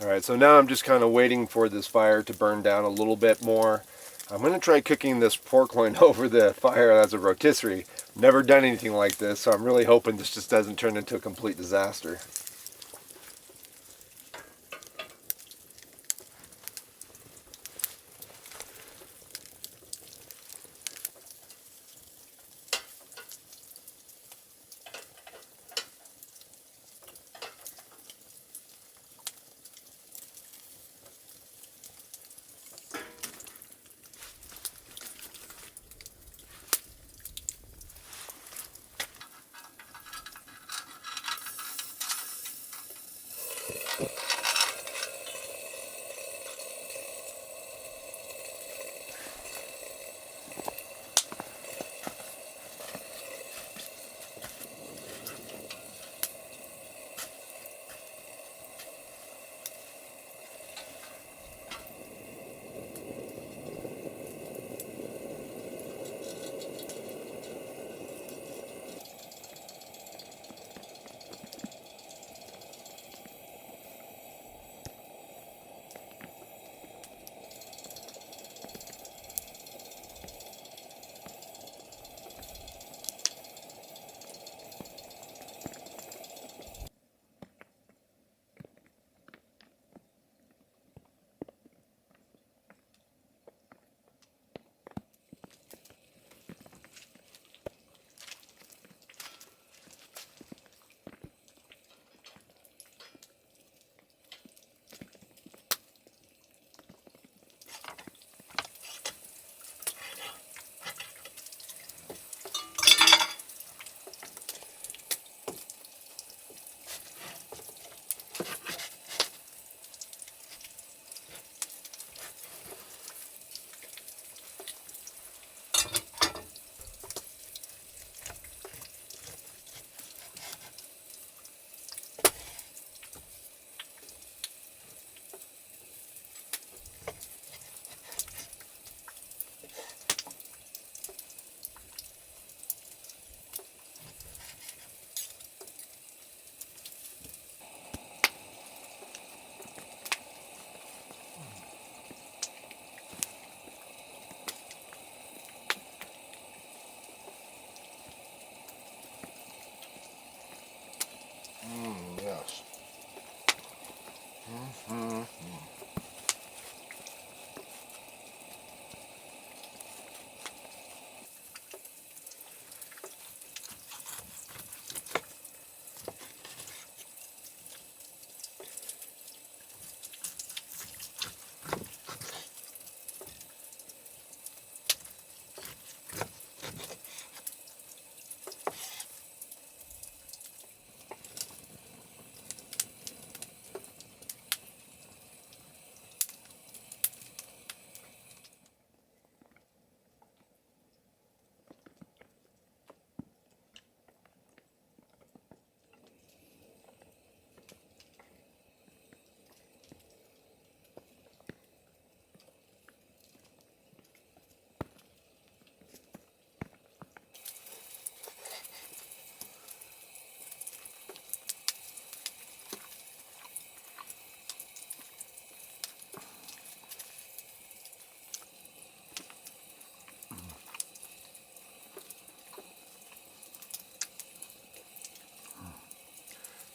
Alright, so now I'm just kind of waiting for this fire to burn down a little bit more. I'm going to try cooking this pork loin over the fire as a rotisserie. Never done anything like this, so I'm really hoping this just doesn't turn into a complete disaster. Yes.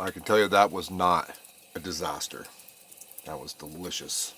I can tell you that was not a disaster. That was delicious.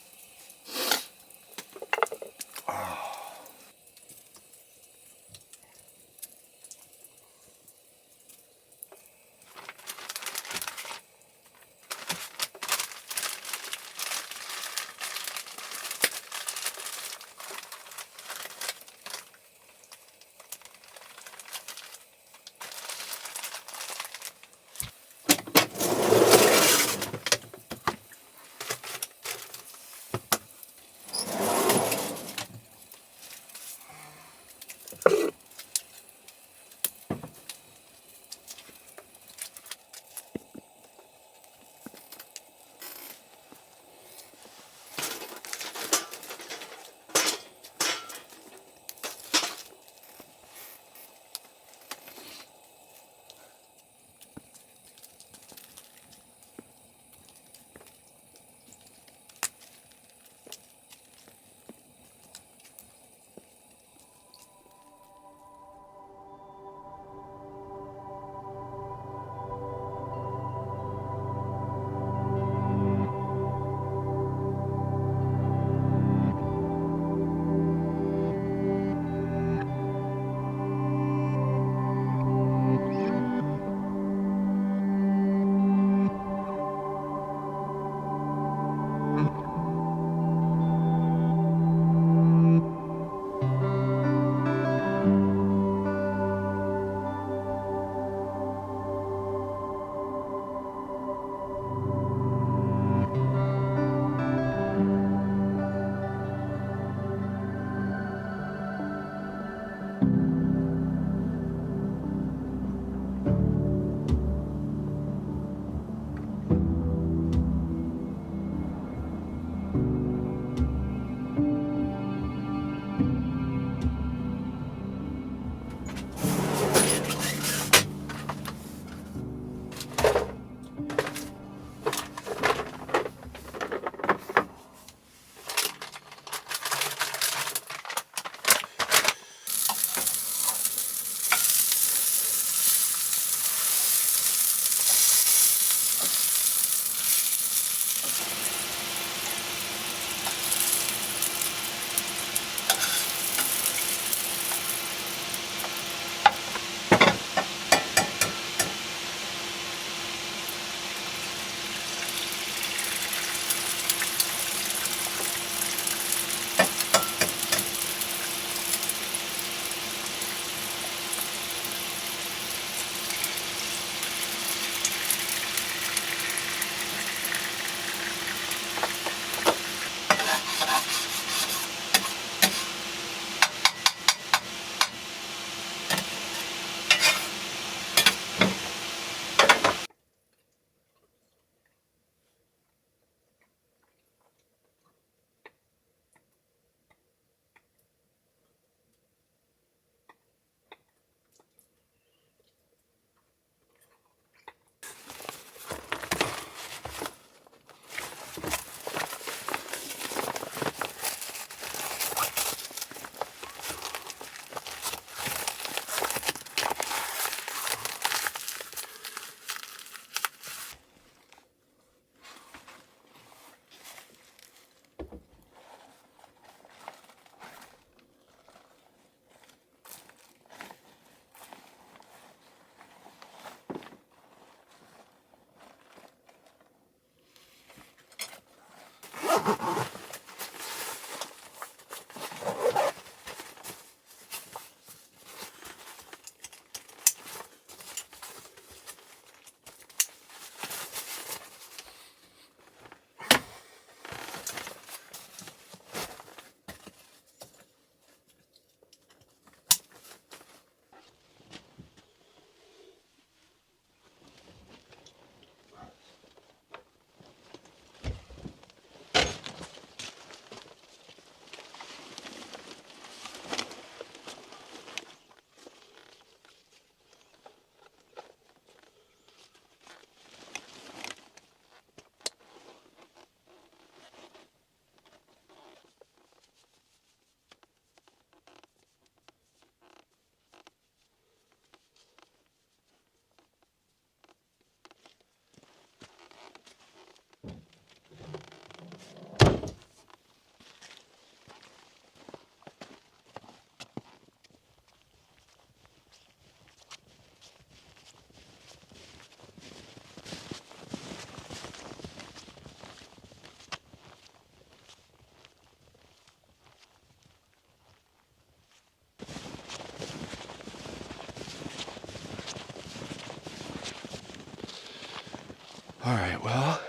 Alright, well,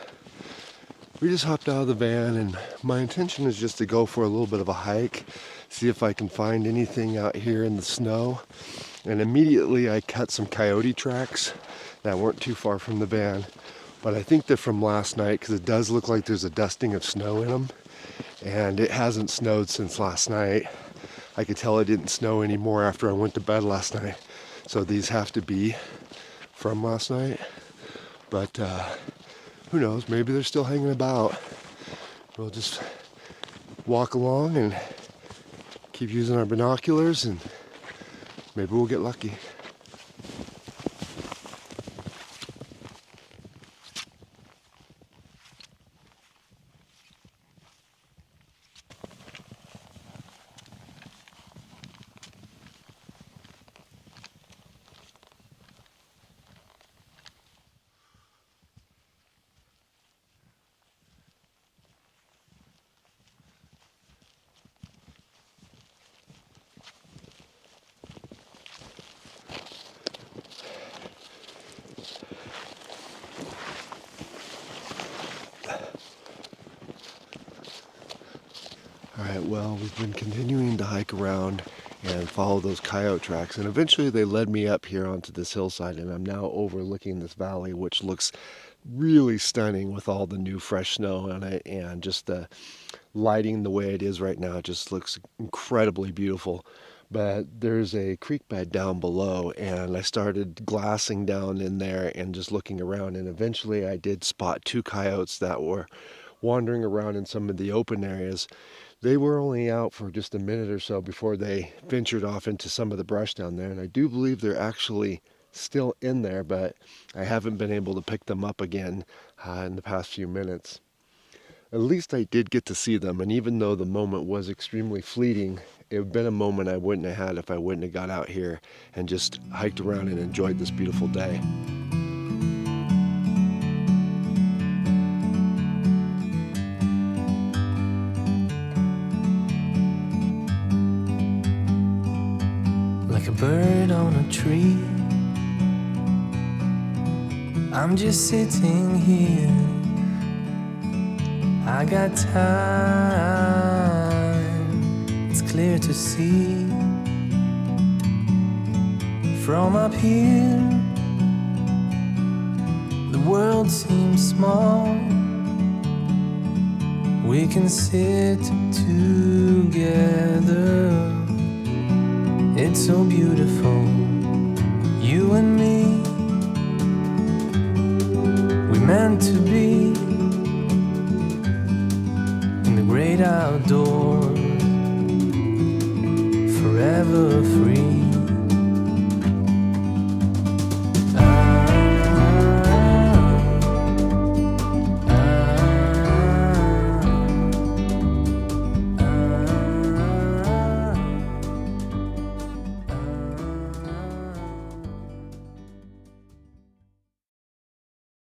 we just hopped out of the van, and my intention is just to go for a little bit of a hike, see if I can find anything out here in the snow. And immediately I cut some coyote tracks that weren't too far from the van, but I think they're from last night because it does look like there's a dusting of snow in them, and it hasn't snowed since last night. I could tell it didn't snow anymore after I went to bed last night, so these have to be from last night. But who knows, maybe they're still hanging about. We'll just walk along and keep using our binoculars, and maybe we'll get lucky. Alright, well, we've been continuing to hike around and follow those coyote tracks, and eventually they led me up here onto this hillside, and I'm now overlooking this valley, which looks really stunning with all the new fresh snow on it, and just the lighting the way it is right now. It just looks incredibly beautiful. But there's a creek bed down below, and I started glassing down in there and just looking around, and eventually I did spot two coyotes that were wandering around in some of the open areas. They were only out for just a minute or so before they ventured off into some of the brush down there, and I do believe they're actually still in there, but I haven't been able to pick them up again in the past few minutes. At least I did get to see them, and even though the moment was extremely fleeting, it would have been a moment I wouldn't have had if I wouldn't have got out here and just hiked around and enjoyed this beautiful day. Like a bird on a tree, I'm just sitting here. I got time, it's clear to see. From up here, the world seems small. We can sit together. It's so beautiful, you and me. We meant to be in the great outdoors, forever free.